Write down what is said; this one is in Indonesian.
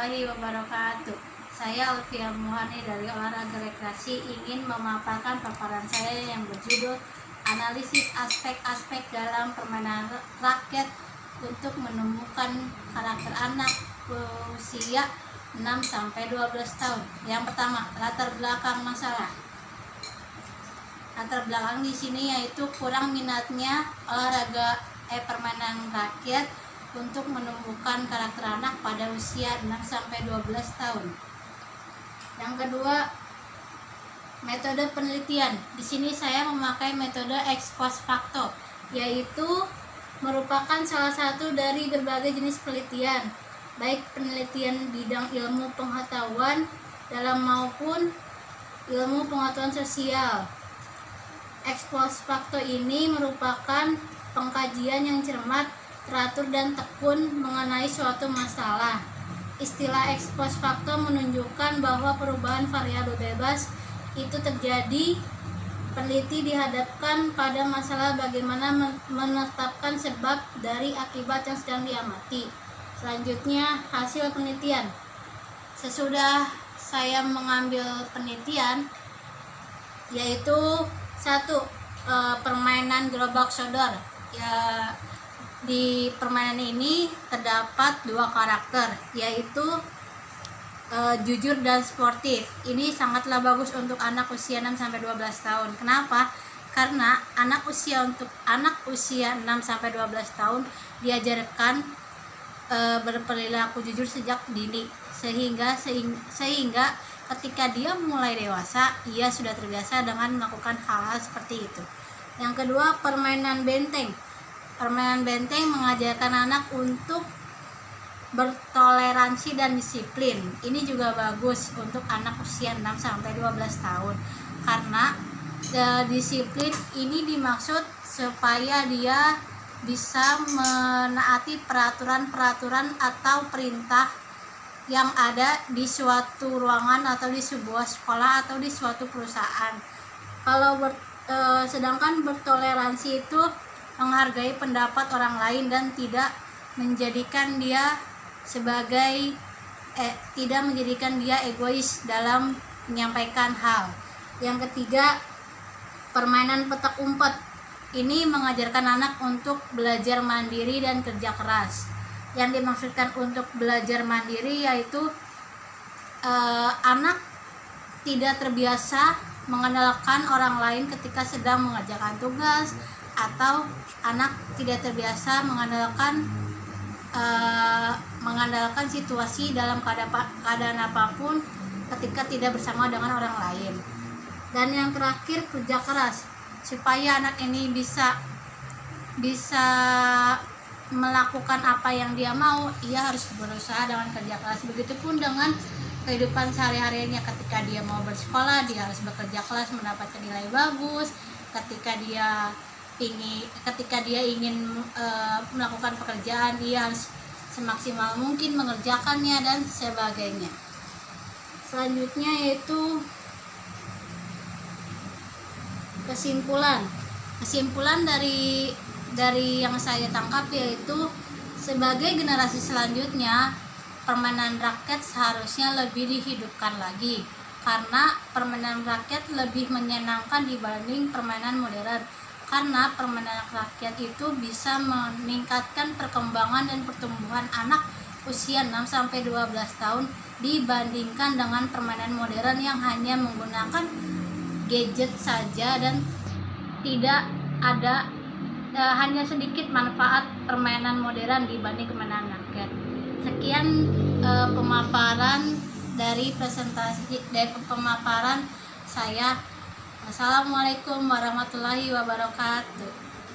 warahmatullahi wabarakatuh. Saya Alfiah Muhani dari Olahraga Rekreasi ingin memaparkan paparan saya yang berjudul Analisis Aspek-aspek dalam Permainan Rakyat untuk Menemukan Karakter Anak Usia 6-12 tahun. Yang pertama, latar belakang masalah. Latar belakang di sini yaitu kurang minatnya permainan rakyat untuk menumbuhkan karakter anak pada usia 6-12 tahun. Yang kedua, metode penelitian. Di sini saya memakai metode ex post facto, yaitu merupakan salah satu dari berbagai jenis penelitian, baik penelitian bidang ilmu pengetahuan dalam maupun ilmu pengetahuan sosial. Ex post facto ini merupakan pengkajian yang cermat, teratur dan tekun mengenai suatu masalah. Istilah ex post facto menunjukkan bahwa perubahan variabel bebas itu terjadi. Peneliti dihadapkan pada masalah bagaimana menetapkan sebab dari akibat yang sedang diamati. Selanjutnya, hasil penelitian. Sesudah saya mengambil penelitian, yaitu satu, permainan gerobak sodor. Ya, di permainan ini terdapat dua karakter, yaitu jujur dan sportif. Ini sangatlah bagus untuk anak usia 6-12 tahun. Kenapa? Karena anak usia 6-12 tahun diajarkan berperilaku jujur sejak dini, sehingga ketika dia mulai dewasa, ia sudah terbiasa dengan melakukan hal-hal seperti itu. Yang kedua, permainan benteng. Permainan benteng mengajarkan anak untuk bertoleransi dan disiplin. Ini juga bagus untuk anak usia 6-12 tahun, karena disiplin ini dimaksud supaya dia bisa menaati peraturan-peraturan atau perintah yang ada di suatu ruangan atau di sebuah sekolah atau di suatu perusahaan. Sedangkan bertoleransi itu menghargai pendapat orang lain dan tidak menjadikan dia egois dalam menyampaikan hal. Yang ketiga, permainan petak umpet. Ini mengajarkan anak untuk belajar mandiri dan kerja keras. Yang dimaksudkan untuk belajar mandiri yaitu anak tidak terbiasa mengandalkan orang lain ketika sedang mengerjakan tugas, atau anak tidak terbiasa mengandalkan situasi dalam keadaan apapun ketika tidak bersama dengan orang lain. Dan yang terakhir, kerja keras. Supaya anak ini bisa melakukan apa yang dia mau, ia harus berusaha dengan kerja keras. Begitupun dengan kehidupan sehari-harinya. Ketika dia mau bersekolah, dia harus bekerja keras mendapatkan nilai bagus. Ketika dia ingin melakukan pekerjaan, dia harus semaksimal mungkin mengerjakannya dan sebagainya. Selanjutnya yaitu kesimpulan dari yang saya tangkap, yaitu sebagai generasi selanjutnya permainan rakyat seharusnya lebih dihidupkan lagi, karena permainan rakyat lebih menyenangkan dibanding permainan modern. Karena permainan rakyat itu bisa meningkatkan perkembangan dan pertumbuhan anak usia 6-12 tahun dibandingkan dengan permainan modern yang hanya menggunakan gadget saja dan tidak ada hanya sedikit manfaat permainan modern dibanding permainan rakyat. Sekian pemaparan saya. Assalamualaikum warahmatullahi wabarakatuh.